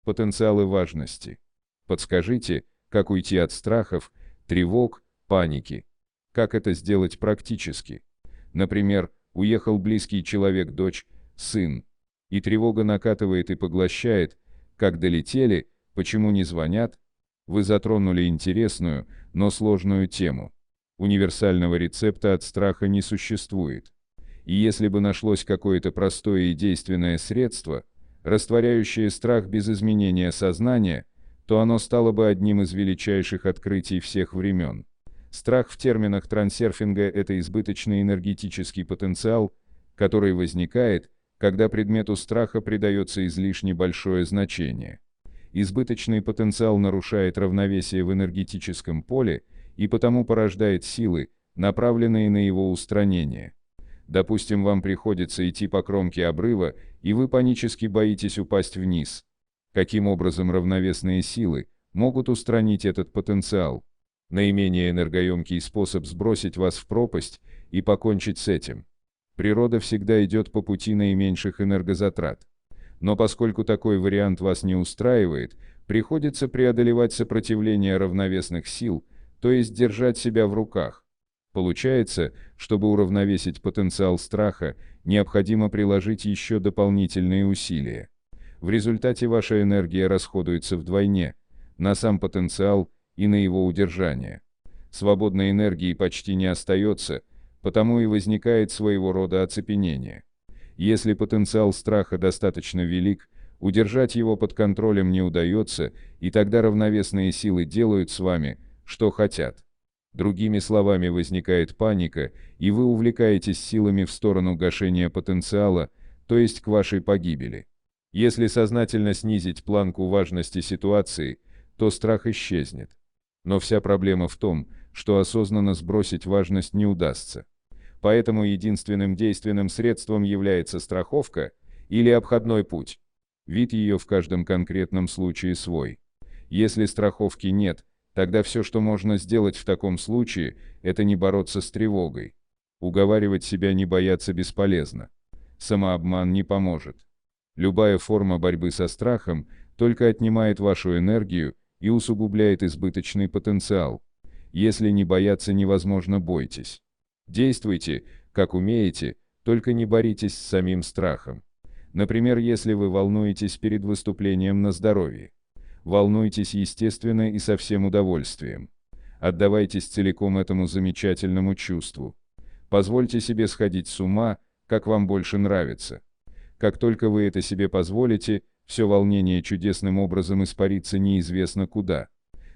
Потенциалы важности. Подскажите, как уйти от страхов, тревог, паники. Как это сделать практически? Например, уехал близкий человек, дочь, сын, и тревога накатывает и поглощает, как долетели, почему не звонят? Вы затронули интересную, но сложную тему. Универсального рецепта от страха не существует. И если бы нашлось какое-то простое и действенное средство, растворяющее страх без изменения сознания, то оно стало бы одним из величайших открытий всех времен. Страх в терминах трансерфинга – это избыточный энергетический потенциал, который возникает, когда предмету страха придается излишне большое значение. Избыточный потенциал нарушает равновесие в энергетическом поле и потому порождает силы, направленные на его устранение. Допустим, вам приходится идти по кромке обрыва, и вы панически боитесь упасть вниз. Каким образом равновесные силы могут устранить этот потенциал? Наименее энергоемкий способ сбросить вас в пропасть и покончить с этим. Природа всегда идет по пути наименьших энергозатрат. Но поскольку такой вариант вас не устраивает, приходится преодолевать сопротивление равновесных сил, то есть держать себя в руках. Получается, чтобы уравновесить потенциал страха, необходимо приложить еще дополнительные усилия. В результате ваша энергия расходуется вдвойне, на сам потенциал и на его удержание. Свободной энергии почти не остается, потому и возникает своего рода оцепенение. Если потенциал страха достаточно велик, удержать его под контролем не удается, и тогда равновесные силы делают с вами, что хотят. Другими словами, возникает паника, и вы увлекаетесь силами в сторону гашения потенциала, то есть к вашей погибели. Если сознательно снизить планку важности ситуации, то страх исчезнет. Но вся проблема в том, что осознанно сбросить важность не удастся. Поэтому единственным действенным средством является страховка или обходной путь. Вид ее в каждом конкретном случае свой. Если страховки нет, тогда все, что можно сделать в таком случае, это не бороться с тревогой. Уговаривать себя не бояться бесполезно. Самообман не поможет. Любая форма борьбы со страхом только отнимает вашу энергию и усугубляет избыточный потенциал. Если не бояться невозможно, бойтесь. Действуйте, как умеете, только не боритесь с самим страхом. Например, если вы волнуетесь перед выступлением на здоровье. Волнуйтесь естественно и со всем удовольствием. Отдавайтесь целиком этому замечательному чувству. Позвольте себе сходить с ума, как вам больше нравится. Как только вы это себе позволите, все волнение чудесным образом испарится неизвестно куда.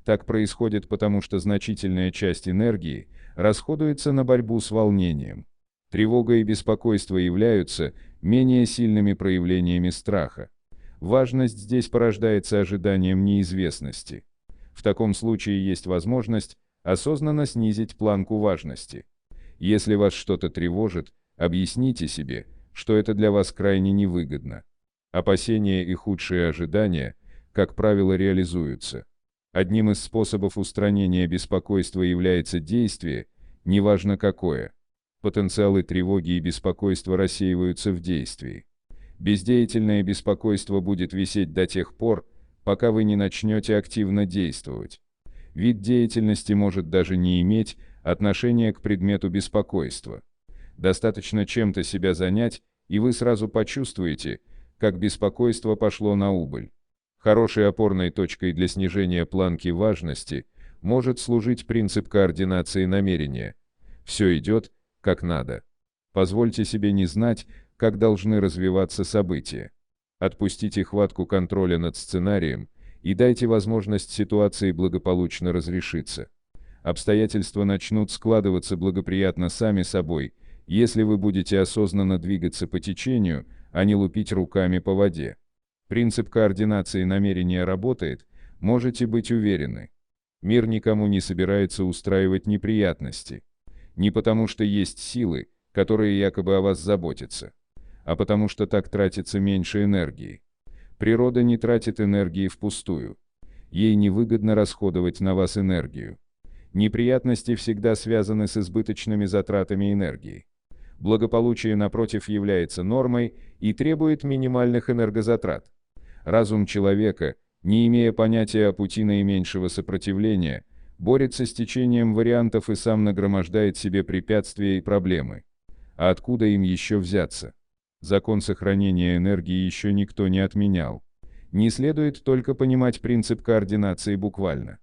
Так происходит потому, что значительная часть энергии расходуется на борьбу с волнением. Тревога и беспокойство являются менее сильными проявлениями страха. Важность здесь порождается ожиданием неизвестности. В таком случае есть возможность осознанно снизить планку важности. Если вас что-то тревожит, объясните себе, что это для вас крайне невыгодно. Опасения и худшие ожидания, как правило, реализуются. Одним из способов устранения беспокойства является действие, неважно какое. Потенциалы тревоги и беспокойства рассеиваются в действии. Бездеятельное беспокойство будет висеть до тех пор, пока вы не начнете активно действовать. Вид деятельности может даже не иметь отношения к предмету беспокойства. Достаточно чем-то себя занять, и вы сразу почувствуете, как беспокойство пошло на убыль. Хорошей опорной точкой для снижения планки важности может служить принцип координации намерения. Все идет, как надо. Позвольте себе не знать, как должны развиваться события. Отпустите хватку контроля над сценарием и дайте возможность ситуации благополучно разрешиться. Обстоятельства начнут складываться благоприятно сами собой, если вы будете осознанно двигаться по течению, а не лупить руками по воде. Принцип координации намерения работает, можете быть уверены. Мир никому не собирается устраивать неприятности. Не потому что есть силы, которые якобы о вас заботятся, а потому что так тратится меньше энергии. Природа не тратит энергии впустую. Ей невыгодно расходовать на вас энергию. Неприятности всегда связаны с избыточными затратами энергии. Благополучие, напротив, является нормой и требует минимальных энергозатрат. Разум человека, не имея понятия о пути наименьшего сопротивления, борется с течением вариантов и сам нагромождает себе препятствия и проблемы. А откуда им еще взяться? Закон сохранения энергии еще никто не отменял. Не следует только понимать принцип координации буквально.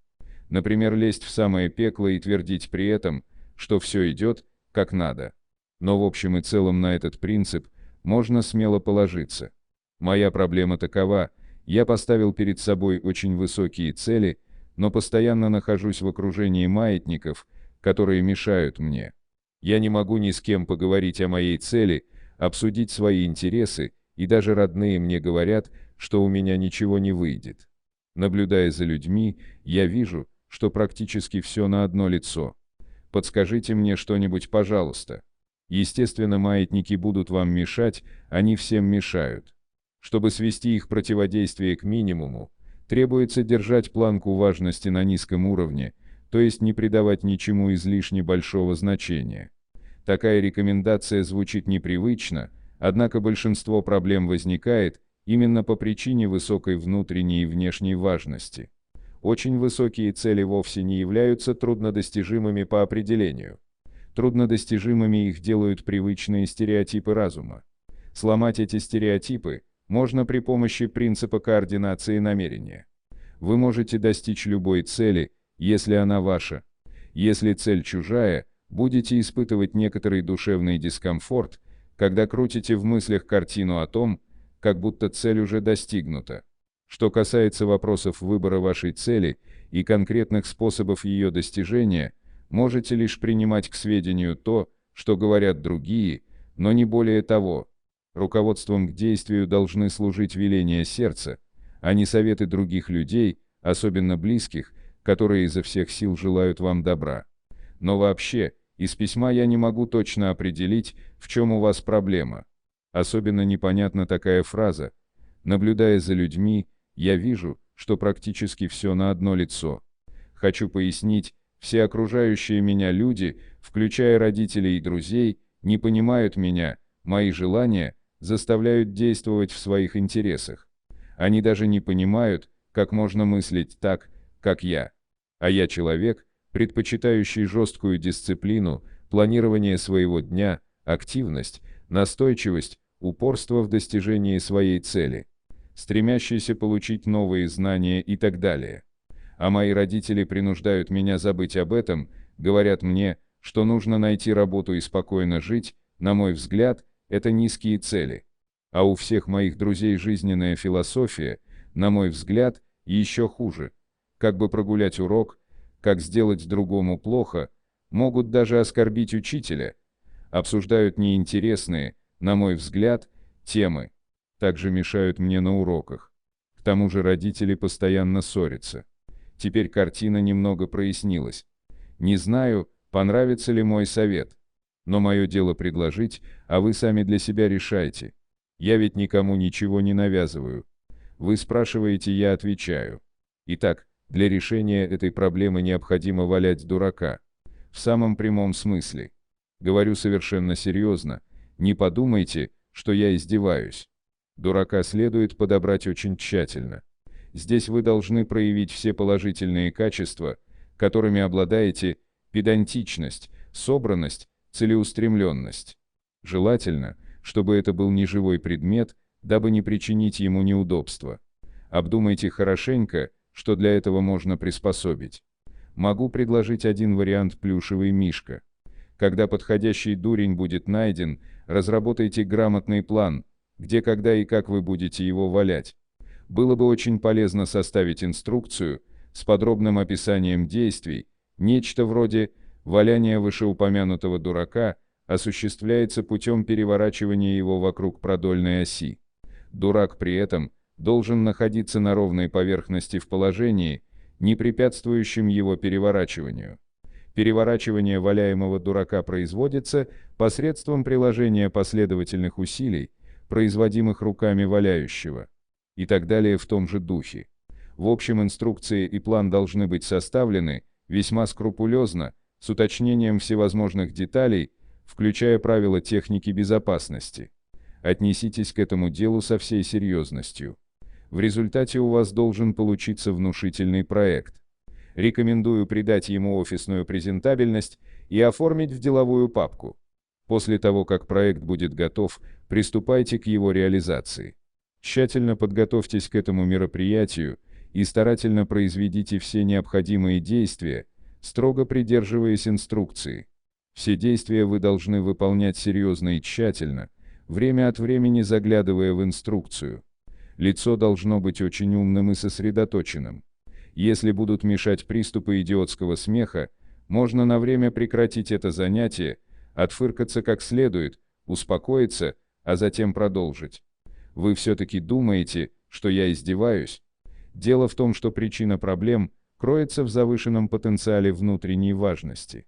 Например, лезть в самое пекло и твердить при этом, что все идет, как надо. Но в общем и целом на этот принцип можно смело положиться. Моя проблема такова: я поставил перед собой очень высокие цели, но постоянно нахожусь в окружении маятников, которые мешают мне. Я не могу ни с кем поговорить о моей цели, обсудить свои интересы, и даже родные мне говорят, что у меня ничего не выйдет. Наблюдая за людьми, я вижу, что практически все на одно лицо. Подскажите мне что-нибудь, пожалуйста. Естественно, маятники будут вам мешать, они всем мешают. Чтобы свести их противодействие к минимуму, требуется держать планку важности на низком уровне, то есть не придавать ничему излишне большого значения. Такая рекомендация звучит непривычно, однако большинство проблем возникает именно по причине высокой внутренней и внешней важности. Очень высокие цели вовсе не являются труднодостижимыми по определению. Труднодостижимыми их делают привычные стереотипы разума. Сломать эти стереотипы можно при помощи принципа координации намерения. Вы можете достичь любой цели, если она ваша. Если цель чужая, будете испытывать некоторый душевный дискомфорт, когда крутите в мыслях картину о том, как будто цель уже достигнута. Что касается вопросов выбора вашей цели и конкретных способов ее достижения, можете лишь принимать к сведению то, что говорят другие, но не более того. Руководством к действию должны служить веления сердца, а не советы других людей, особенно близких, которые изо всех сил желают вам добра. Но вообще, из письма я не могу точно определить, в чем у вас проблема. Особенно непонятна такая фраза: «Наблюдая за людьми, я вижу, что практически все на одно лицо». Хочу пояснить, все окружающие меня люди, включая родителей и друзей, не понимают меня, мои желания заставляют действовать в своих интересах. Они даже не понимают, как можно мыслить так, как я. А я человек, предпочитающий жесткую дисциплину, планирование своего дня, активность, настойчивость, упорство в достижении своей цели, стремящийся получить новые знания и так далее. А мои родители принуждают меня забыть об этом, говорят мне, что нужно найти работу и спокойно жить. На мой взгляд, это низкие цели. А у всех моих друзей жизненная философия, на мой взгляд, еще хуже. Как бы прогулять урок, как сделать другому плохо, могут даже оскорбить учителя. Обсуждают неинтересные, на мой взгляд, темы. Также мешают мне на уроках. К тому же родители постоянно ссорятся. Теперь картина немного прояснилась. Не знаю, понравится ли мой совет. Но мое дело предложить, а вы сами для себя решайте. Я ведь никому ничего не навязываю. Вы спрашиваете, я отвечаю. Итак, для решения этой проблемы необходимо валять дурака. В самом прямом смысле. Говорю совершенно серьезно. Не подумайте, что я издеваюсь. Дурака следует подобрать очень тщательно. Здесь вы должны проявить все положительные качества, которыми обладаете: педантичность, собранность, целеустремленность. Желательно, чтобы это был не живой предмет, дабы не причинить ему неудобства. Обдумайте хорошенько, что для этого можно приспособить. Могу предложить один вариант: плюшевый мишка. Когда подходящий дурень будет найден, разработайте грамотный план, где, когда и как вы будете его валять. Было бы очень полезно составить инструкцию с подробным описанием действий. Нечто вроде «валяние вышеупомянутого дурака осуществляется путем переворачивания его вокруг продольной оси. Дурак при этом должен находиться на ровной поверхности в положении, не препятствующем его переворачиванию. Переворачивание валяемого дурака производится посредством приложения последовательных усилий, производимых руками валяющего». И так далее в том же духе. В общем, инструкции и план должны быть составлены весьма скрупулезно, с уточнением всевозможных деталей, включая правила техники безопасности. Отнеситесь к этому делу со всей серьезностью. В результате у вас должен получиться внушительный проект. Рекомендую придать ему офисную презентабельность и оформить в деловую папку. После того, как проект будет готов, приступайте к его реализации. Тщательно подготовьтесь к этому мероприятию и старательно произведите все необходимые действия, строго придерживаясь инструкции. Все действия вы должны выполнять серьезно и тщательно, время от времени заглядывая в инструкцию. Лицо должно быть очень умным и сосредоточенным. Если будут мешать приступы идиотского смеха, можно на время прекратить это занятие, отфыркаться как следует, успокоиться, а затем продолжить. Вы все-таки думаете, что я издеваюсь? Дело в том, что причина проблем кроется в завышенном потенциале внутренней важности.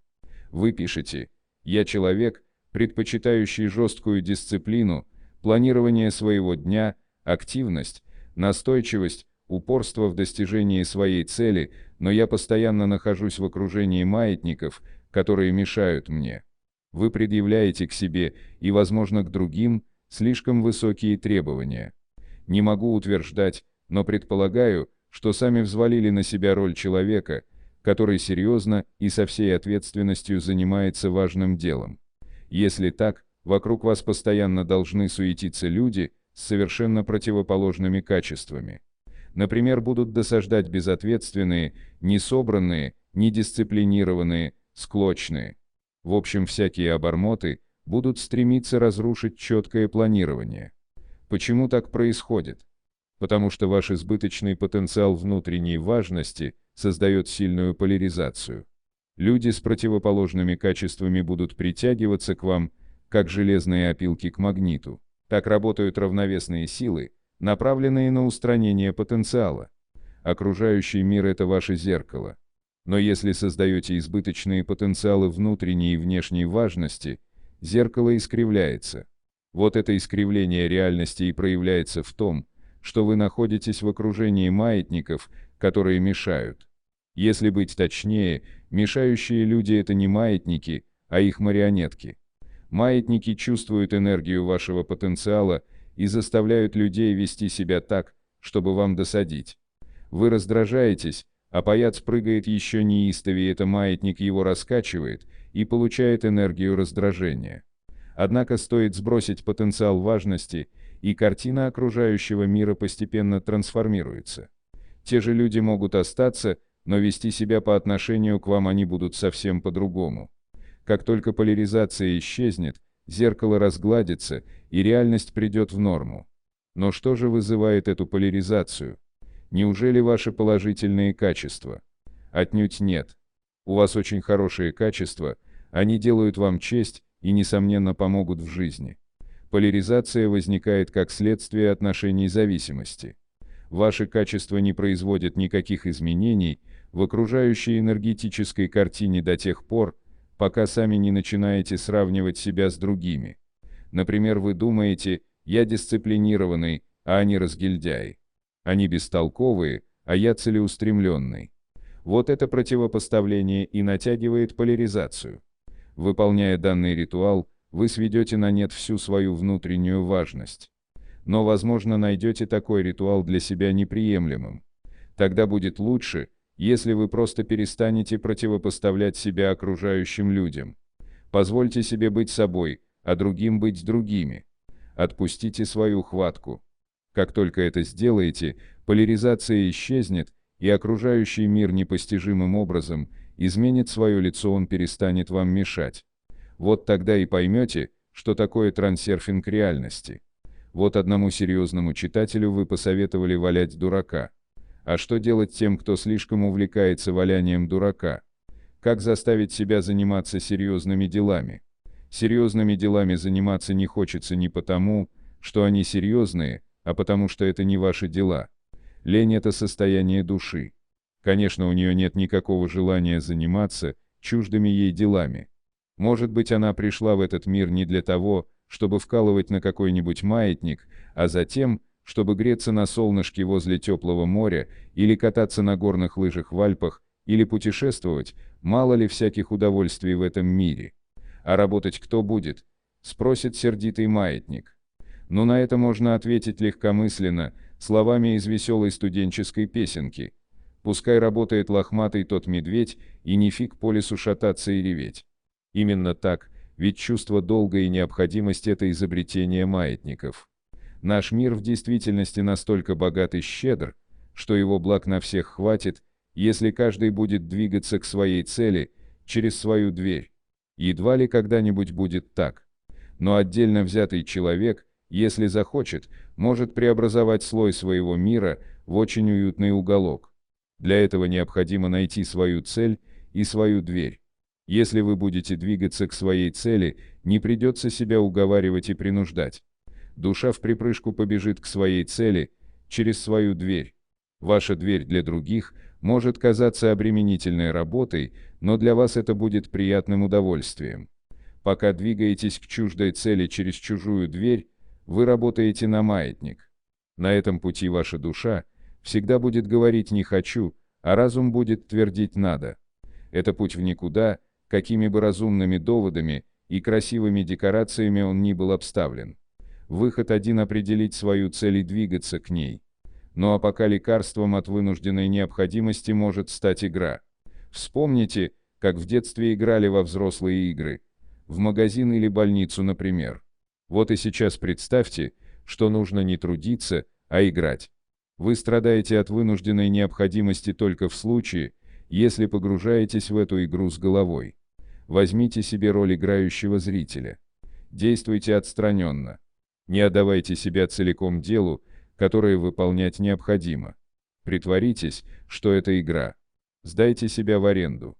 Вы пишете: «Я человек, предпочитающий жесткую дисциплину, планирование своего дня, активность, настойчивость, упорство в достижении своей цели, но я постоянно нахожусь в окружении маятников, которые мешают мне». Вы предъявляете к себе и, возможно, к другим слишком высокие требования. Не могу утверждать, но предполагаю, что сами взвалили на себя роль человека, который серьезно и со всей ответственностью занимается важным делом. Если так, вокруг вас постоянно должны суетиться люди с совершенно противоположными качествами. Например, будут досаждать безответственные, несобранные, недисциплинированные, склочные. В общем, всякие обормоты будут стремиться разрушить четкое планирование. Почему так происходит? Потому что ваш избыточный потенциал внутренней важности создает сильную поляризацию. Люди с противоположными качествами будут притягиваться к вам, как железные опилки к магниту. Так работают равновесные силы, направленные на устранение потенциала. Окружающий мир – это ваше зеркало. Но если создаете избыточные потенциалы внутренней и внешней важности, зеркало искривляется. Вот это искривление реальности и проявляется в том, что вы находитесь в окружении маятников, которые мешают. Если быть точнее, мешающие люди – это не маятники, а их марионетки. Маятники чувствуют энергию вашего потенциала и заставляют людей вести себя так, чтобы вам досадить. Вы раздражаетесь, а паяц прыгает еще неистовее, это маятник его раскачивает и получает энергию раздражения. Однако стоит сбросить потенциал важности, и картина окружающего мира постепенно трансформируется. Те же люди могут остаться, но вести себя по отношению к вам они будут совсем по-другому. Как только поляризация исчезнет, зеркало разгладится, и реальность придет в норму. Но что же вызывает эту поляризацию? Неужели ваши положительные качества? Отнюдь нет. У вас очень хорошие качества, они делают вам честь и, несомненно, помогут в жизни. Поляризация возникает как следствие отношений зависимости. Ваши качества не производят никаких изменений в окружающей энергетической картине до тех пор, пока сами не начинаете сравнивать себя с другими. Например, вы думаете: «Я дисциплинированный, а они разгильдяи. Они бестолковые, а я целеустремленный». Вот это противопоставление и натягивает поляризацию. Выполняя данный ритуал, вы сведете на нет всю свою внутреннюю важность. Но, возможно, найдете такой ритуал для себя неприемлемым. Тогда будет лучше, если вы просто перестанете противопоставлять себя окружающим людям. Позвольте себе быть собой, а другим быть другими. Отпустите свою хватку. Как только это сделаете, поляризация исчезнет, и окружающий мир непостижимым образом изменит свое лицо, он перестанет вам мешать. Вот тогда и поймете, что такое трансерфинг реальности. Вот одному серьезному читателю вы посоветовали валять дурака. А что делать тем, кто слишком увлекается валянием дурака? Как заставить себя заниматься серьезными делами? Серьезными делами заниматься не хочется не потому, что они серьезные, а потому что это не ваши дела. Лень – это состояние души. Конечно, у нее нет никакого желания заниматься чуждыми ей делами. Может быть, она пришла в этот мир не для того, чтобы вкалывать на какой-нибудь маятник, а затем, чтобы греться на солнышке возле теплого моря, или кататься на горных лыжах в Альпах, или путешествовать, мало ли всяких удовольствий в этом мире. А работать кто будет? Спросит сердитый маятник. Но на это можно ответить легкомысленно: словами из веселой студенческой песенки. Пускай работает лохматый тот медведь, и не фиг по лесу шататься и реветь. Именно так, ведь чувство долга и необходимость – это изобретение маятников. Наш мир в действительности настолько богат и щедр, что его благ на всех хватит, если каждый будет двигаться к своей цели через свою дверь. Едва ли когда-нибудь будет так. Но отдельно взятый человек, если захочет, может преобразовать слой своего мира в очень уютный уголок. Для этого необходимо найти свою цель и свою дверь. Если вы будете двигаться к своей цели, не придется себя уговаривать и принуждать. Душа в припрыжку побежит к своей цели через свою дверь. Ваша дверь для других может казаться обременительной работой, но для вас это будет приятным удовольствием. Пока двигаетесь к чуждой цели через чужую дверь, вы работаете на маятник. На этом пути ваша душа всегда будет говорить «не хочу», а разум будет твердить «надо». Это путь в никуда, какими бы разумными доводами и красивыми декорациями он ни был обставлен. Выход один – определить свою цель и двигаться к ней. Ну а пока лекарством от вынужденной необходимости может стать игра. Вспомните, как в детстве играли во взрослые игры. В магазин или больницу, например. Вот и сейчас представьте, что нужно не трудиться, а играть. Вы страдаете от вынужденной необходимости только в случае, если погружаетесь в эту игру с головой. Возьмите себе роль играющего зрителя. Действуйте отстраненно. Не отдавайте себя целиком делу, которое выполнять необходимо. Притворитесь, что это игра. Сдайте себя в аренду.